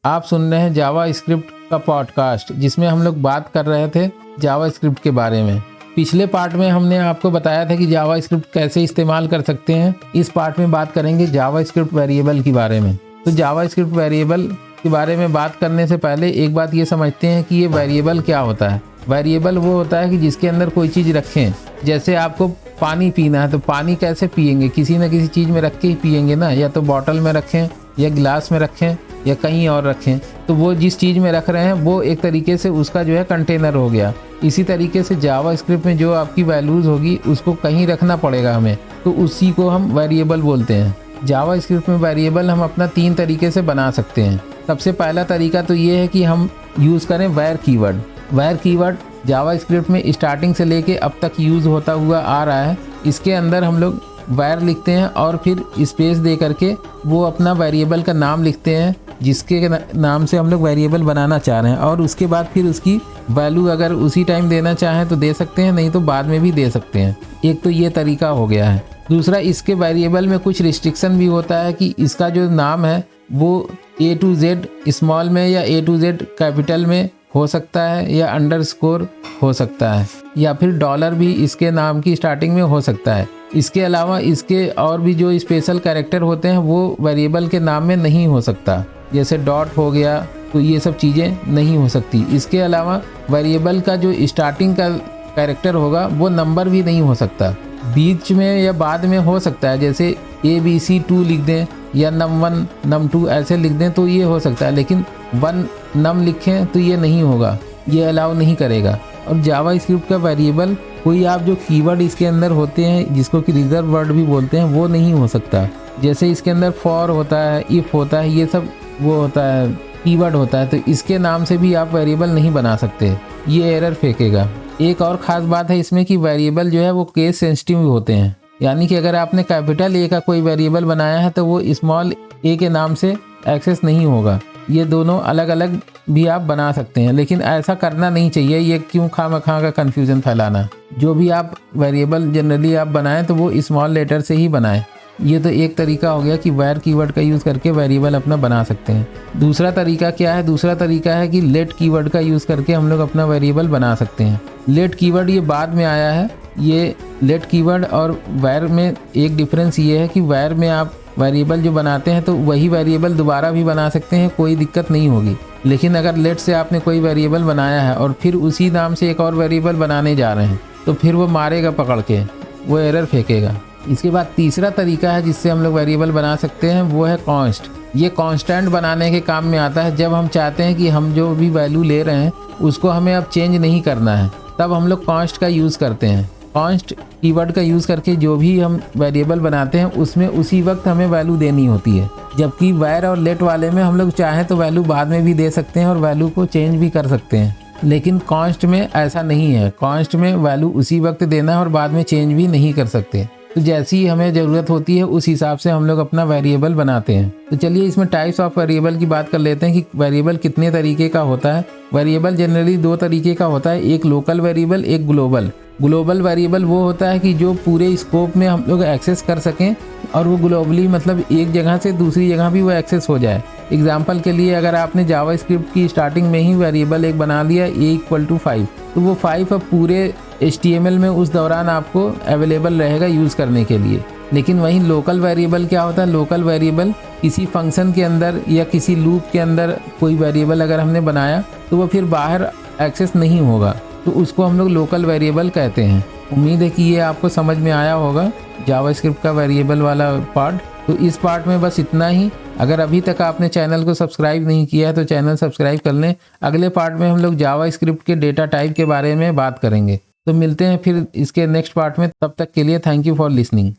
आप सुन रहे हैं जावा स्क्रिप्ट का पॉडकास्ट, जिसमें हम लोग बात कर रहे थे जावा स्क्रिप्ट के बारे में। पिछले पार्ट में हमने आपको बताया था कि जावा स्क्रिप्ट कैसे इस्तेमाल कर सकते हैं। इस पार्ट में बात करेंगे जावा स्क्रिप्ट वेरिएबल के बारे में। तो जावा स्क्रिप्ट वेरिएबल के बारे में बात करने से पहले एक बात ये समझते हैं कि ये वेरिएबल क्या होता है। वेरिएबल वो होता है कि जिसके अंदर कोई चीज़ रखें। जैसे आपको पानी पीना है तो पानी कैसे पिएंगे, किसी न किसी चीज़ में रख के ही पिएंगे ना, या तो बॉटल में रखें या गिलास में रखें या कहीं और रखें। तो वो जिस चीज़ में रख रहे हैं वो एक तरीके से उसका जो है कंटेनर हो गया। इसी तरीके से जावा स्क्रिप्ट में जो आपकी वैल्यूज़ होगी उसको कहीं रखना पड़ेगा हमें, तो उसी को हम वेरिएबल बोलते हैं। जावा स्क्रिप्ट में वेरिएबल हम अपना 3 तरीके से बना सकते हैं। सबसे पहला तरीका तो ये है कि हम यूज़ करें वैर कीवर्ड। वैर कीवर्ड जावा स्क्रिप्ट में स्टार्टिंग से लेके अब तक यूज़ होता हुआ आ रहा है। इसके अंदर हम लोग वैर लिखते हैं और फिर स्पेस दे करके वो अपना वेरिएबल का नाम लिखते हैं जिसके नाम से हम लोग वेरिएबल बनाना चाह रहे हैं, और उसके बाद फिर उसकी वैल्यू अगर उसी टाइम देना चाहें तो दे सकते हैं, नहीं तो बाद में भी दे सकते हैं। एक तो ये तरीका हो गया है। दूसरा, इसके वेरिएबल में कुछ रिस्ट्रिक्शन भी होता है कि इसका जो नाम है वो A to Z स्मॉल में या A to Z कैपिटल में हो सकता है, या अंडरस्कोर हो सकता है, या फिर डॉलर भी इसके नाम की स्टार्टिंग में हो सकता है। इसके अलावा इसके और भी जो स्पेशल कैरेक्टर होते हैं वो वेरिएबल के नाम में नहीं हो सकता, जैसे डॉट हो गया, तो ये सब चीज़ें नहीं हो सकती। इसके अलावा वेरिएबल का जो स्टार्टिंग का कैरेक्टर होगा वो नंबर भी नहीं हो सकता, बीच में या बाद में हो सकता है। जैसे ABC2 लिख दें या num1 num2 ऐसे लिख दें तो ये हो सकता है, लेकिन 1 num लिखें तो ये नहीं होगा, ये अलाउ नहीं करेगा। और जावा स्क्रिप्ट का वेरिएबल कोई आप जो कीवर्ड इसके अंदर होते हैं जिसको कि रिजर्व वर्ड भी बोलते हैं वो नहीं हो सकता। जैसे इसके अंदर फॉर होता है, इफ़ होता है, ये सब वो होता है कीवर्ड होता है, तो इसके नाम से भी आप वेरिएबल नहीं बना सकते, ये एरर फेंकेगा। एक और ख़ास बात है इसमें कि वेरिएबल जो है वो केस सेंसिटिव होते हैं, यानी कि अगर आपने कैपिटल A का कोई वेरिएबल बनाया है तो वो स्मॉल a के नाम से एक्सेस नहीं होगा। ये दोनों अलग अलग भी आप बना सकते हैं, लेकिन ऐसा करना नहीं चाहिए। ये क्यों खामखा का कन्फ्यूज़न फैलाना। जो भी आप वेरिएबल जनरली आप बनाएं तो वो स्मॉल लेटर से ही बनाएं। ये तो एक तरीका हो गया कि वैर कीवर्ड का यूज़ करके वेरिएबल अपना बना सकते हैं। दूसरा तरीका क्या है? दूसरा तरीका है कि लेट कीवर्ड का यूज़ करके हम लोग अपना वेरिएबल बना सकते हैं। लेट कीवर्ड ये बाद में आया है। ये लेट कीवर्ड और वैर में एक डिफरेंस ये है कि वैर में आप वेरिएबल जो बनाते हैं तो वही वेरिएबल दोबारा भी बना सकते हैं, कोई दिक्कत नहीं होगी। लेकिन अगर लेट से आपने कोई वेरिएबल बनाया है और फिर उसी नाम से एक और वेरिएबल बनाने जा रहे हैं तो फिर वो मारेगा पकड़ के, वो एरर फेंकेगा। इसके बाद तीसरा तरीका है जिससे हम लोग वेरिएबल बना सकते हैं, वो है कॉन्स्ट। ये कांस्टेंट बनाने के काम में आता है। जब हम चाहते हैं कि हम जो भी वैल्यू ले रहे हैं उसको हमें अब चेंज नहीं करना है, तब हम लोग कॉन्स्ट का यूज़ करते हैं। कॉन्स्ट कीवर्ड का यूज़ करके जो भी हम वेरिएबल बनाते हैं उसमें उसी वक्त हमें वैल्यू देनी होती है। जबकि वैर और लेट वाले में हम लोग चाहें तो वैल्यू बाद में भी दे सकते हैं और वैल्यू को चेंज भी कर सकते हैं, लेकिन कॉन्स्ट में ऐसा नहीं है। कॉन्स्ट में वैल्यू उसी वक्त देना है और बाद में चेंज भी नहीं कर सकते। तो जैसी हमें ज़रूरत होती है उस हिसाब से हम लोग अपना वेरिएबल बनाते हैं। तो चलिए इसमें टाइप्स ऑफ वेरिएबल की बात कर लेते हैं कि वेरिएबल कितने तरीके का होता है। वेरिएबल जनरली 2 तरीके का होता है, एक लोकल वेरिएबल, एक ग्लोबल। ग्लोबल वेरिएबल वो होता है कि जो पूरे स्कोप में हम लोग एक्सेस कर सकें, और वो ग्लोबली मतलब एक जगह से दूसरी जगह भी वो एक्सेस हो जाए। एग्जाम्पल के लिए अगर आपने जावा स्क्रिप्ट की स्टार्टिंग में ही वेरिएबल एक बना लिया a=5, तो वो 5 अब पूरे HTML में उस दौरान आपको अवेलेबल रहेगा यूज़ करने के लिए। लेकिन वहीं लोकल वेरिएबल क्या होता है? लोकल वेरिएबल किसी फंक्शन के अंदर या किसी लूप के अंदर कोई वेरिएबल अगर हमने बनाया तो वो फिर बाहर एक्सेस नहीं होगा, तो उसको हम लोग लोकल वेरिएबल कहते हैं। उम्मीद है कि ये आपको समझ में आया होगा जावा स्क्रिप्ट का वेरिएबल वाला पार्ट। तो इस पार्ट में बस इतना ही। अगर अभी तक आपने चैनल को सब्सक्राइब नहीं किया है तो चैनल सब्सक्राइब कर लें। अगले पार्ट में हम लोग जावा स्क्रिप्ट के डेटा टाइप के बारे में बात करेंगे। तो मिलते हैं फिर इसके नेक्स्ट पार्ट में। तब तक के लिए थैंक यू फॉर लिसनिंग।